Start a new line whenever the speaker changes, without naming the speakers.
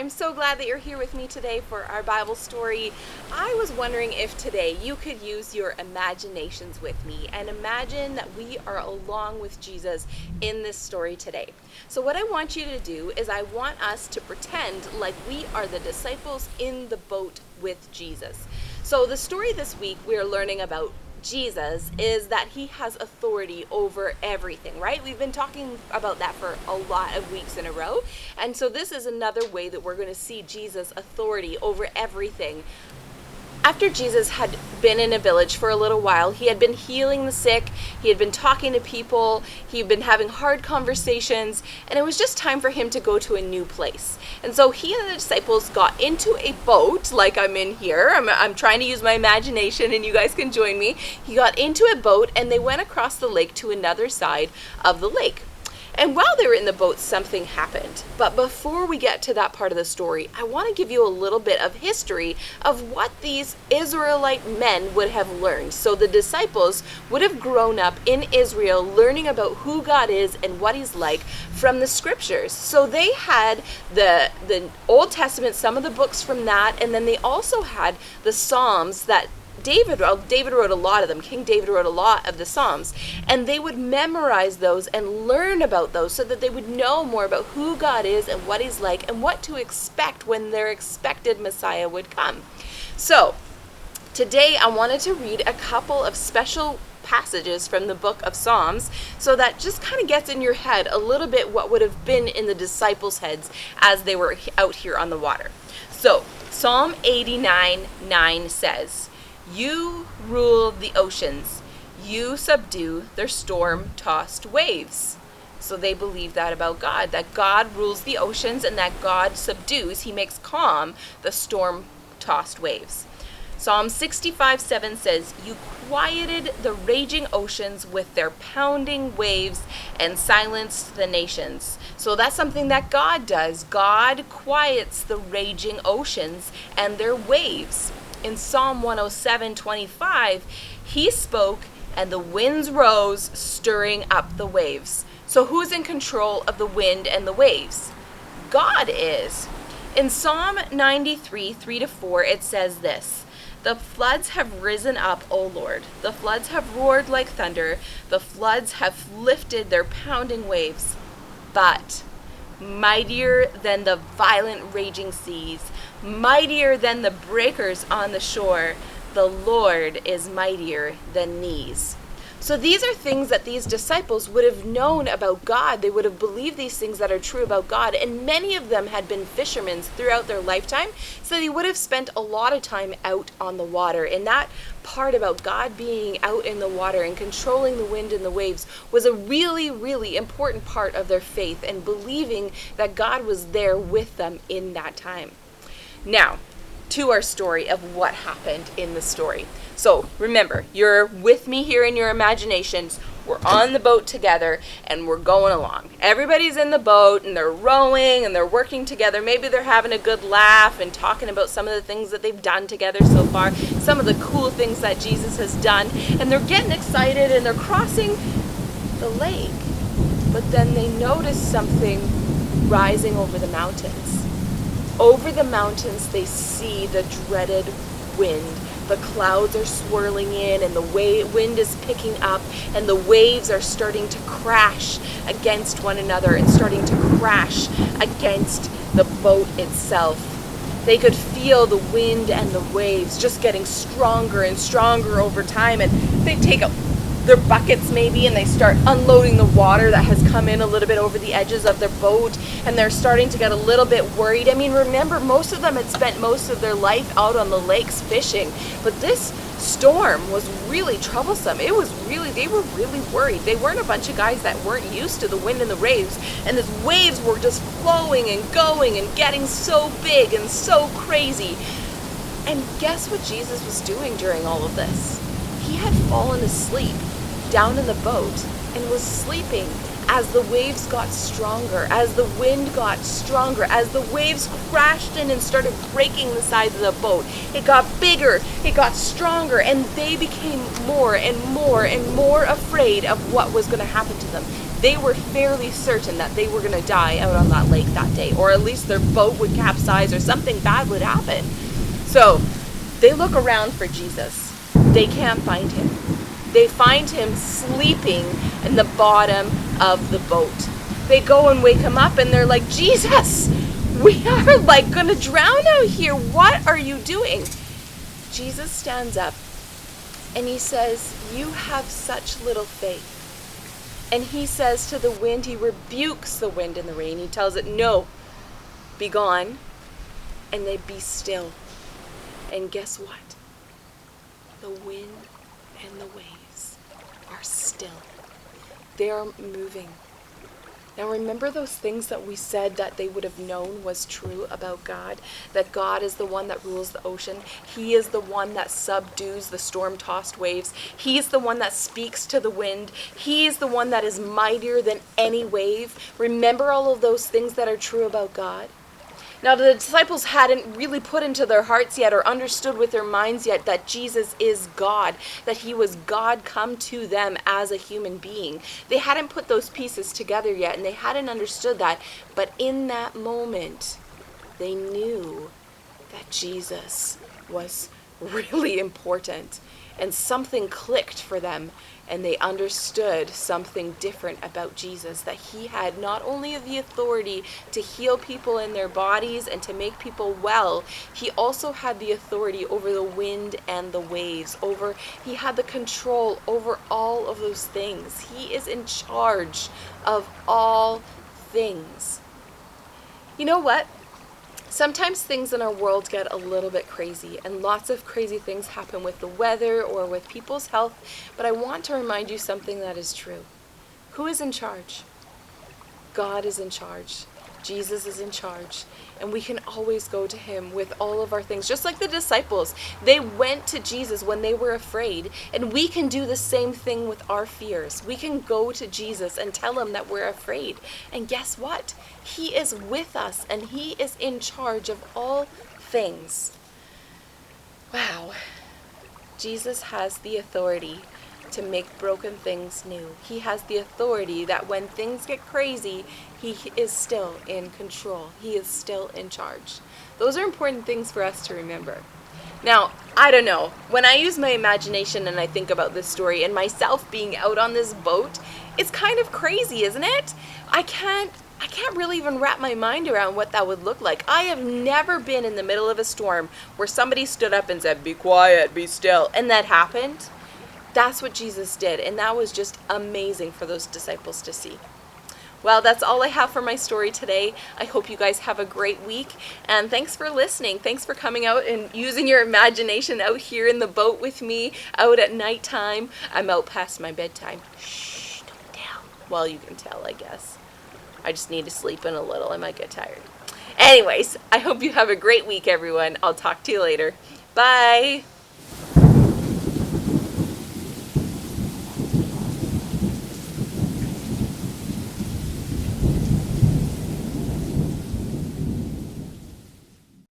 I'm so glad that you're here with me today for our Bible story. I was wondering if today you could use your imaginations with me and imagine that we are along with Jesus in this story today. So what I want you to do is I want us to pretend like we are the disciples in the boat with Jesus. So the story this week we're learning about Jesus is that he has authority over everything, right? We've been talking about that for a lot of weeks in a row. And so this is another way that we're going to see Jesus' authority over everything. After Jesus had been in a village for a little while, he had been healing the sick, he had been talking to people, he had been having hard conversations, and it was just time for him to go to a new place. And so he and the disciples got into a boat, like I'm in here. I'm trying to use my imagination, and you guys can join me. He got into a boat, and they went across the lake to another side of the lake. And while they were in the boat, something happened. But before we get to that part of the story, I want to give you a little bit of history of what these Israelite men would have learned. So the disciples would have grown up in Israel learning about who God is and what he's like from the scriptures. So they had the Old Testament, some of the books from that, and then they also had the Psalms that David wrote a lot of them. King David wrote a lot of the Psalms, and they would memorize those and learn about those so that they would know more about who God is and what he's like and what to expect when their expected Messiah would come. So today I wanted to read a couple of special passages from the book of Psalms so that just kind of gets in your head a little bit what would have been in the disciples' heads as they were out here on the water. So Psalm 89:9 says, "You rule the oceans. You subdue their storm-tossed waves." So they believe that about God, that God rules the oceans and that God subdues, he makes calm the storm-tossed waves. Psalm 65:7 says, "You quieted the raging oceans with their pounding waves and silenced the nations." So that's something that God does. God quiets the raging oceans and their waves. In Psalm 107:25, he spoke and the winds rose, stirring up the waves. So who's in control of the wind and the waves? God is. In Psalm 93:3-4, it says this, "The floods have risen up, O Lord. The floods have roared like thunder. The floods have lifted their pounding waves. But mightier than the violent raging seas, mightier than the breakers on the shore, the Lord is mightier than these." So these are things that these disciples would have known about God. They would have believed these things that are true about God. And many of them had been fishermen throughout their lifetime. So they would have spent a lot of time out on the water. And that part about God being out in the water and controlling the wind and the waves was a really, really important part of their faith and believing that God was there with them in that time. Now, to our story of what happened in the story. So remember, you're with me here in your imaginations. We're on the boat together and we're going along. Everybody's in the boat and they're rowing and they're working together. Maybe they're having a good laugh and talking about some of the things that they've done together so far, some of the cool things that Jesus has done, and they're getting excited and they're crossing the lake. But then they notice something rising over the mountains. Over the mountains, they see the dreaded wind. The clouds are swirling in and the wind is picking up and the waves are starting to crash against one another and starting to crash against the boat itself. They could feel the wind and the waves just getting stronger and stronger over time, and they take their buckets maybe and they start unloading the water that has come in a little bit over the edges of their boat, and they're starting to get a little bit worried. I mean, remember, most of them had spent most of their life out on the lakes fishing, but this storm was really troublesome. They were really worried. They weren't a bunch of guys that weren't used to the wind and the waves, and the waves were just flowing and going and getting so big and so crazy. And guess what Jesus was doing during all of this? He had fallen asleep down in the boat and was sleeping as the waves got stronger, as the wind got stronger, as the waves crashed in and started breaking the sides of the boat. It got bigger, it got stronger, and they became more and more and more afraid of what was going to happen to them. They were fairly certain that they were going to die out on that lake that day, or at least their boat would capsize or something bad would happen. So they look around for Jesus. They can't find him. They find him sleeping in the bottom of the boat. They go and wake him up and they're like, Jesus, we are like going to drown out here. What are you doing? Jesus stands up and he says, you have such little faith. And he says to the wind, he rebukes the wind and the rain. He tells it, no, be gone. And they be still. And guess what? The wind and the waves are still. They are moving. Now remember those things that we said that they would have known was true about God? That God is the one that rules the ocean. He is the one that subdues the storm-tossed waves. He is the one that speaks to the wind. He is the one that is mightier than any wave. Remember all of those things that are true about God? Now the disciples hadn't really put into their hearts yet or understood with their minds yet that Jesus is God, that he was God come to them as a human being. They hadn't put those pieces together yet, and they hadn't understood that. But in that moment, they knew that Jesus was really important, and something clicked for them. And they understood something different about Jesus, that he had not only the authority to heal people in their bodies and to make people well, he also had the authority over the wind and the waves. He had the control over all of those things. He is in charge of all things. You know what? Sometimes things in our world get a little bit crazy, and lots of crazy things happen with the weather or with people's health, but I want to remind you something that is true. Who is in charge? God is in charge. Jesus is in charge, and we can always go to him with all of our things. Just like the disciples, they went to Jesus when they were afraid, and we can do the same thing with our fears. We can go to Jesus and tell him that we're afraid, and guess what? He is with us, and he is in charge of all things. Wow. Jesus has the authority to make broken things new. He has the authority that when things get crazy, he is still in control. He is still in charge. Those are important things for us to remember. Now, I don't know. When I use my imagination and I think about this story and myself being out on this boat, it's kind of crazy, isn't it? I can't really even wrap my mind around what that would look like. I have never been in the middle of a storm where somebody stood up and said, be quiet, be still, and that happened. That's what Jesus did, and that was just amazing for those disciples to see. Well, that's all I have for my story today. I hope you guys have a great week, and thanks for listening. Thanks for coming out and using your imagination out here in the boat with me, out at nighttime. I'm out past my bedtime. Shh, don't tell. Well, you can tell, I guess. I just need to sleep in a little. I might get tired. Anyways, I hope you have a great week, everyone. I'll talk to you later. Bye.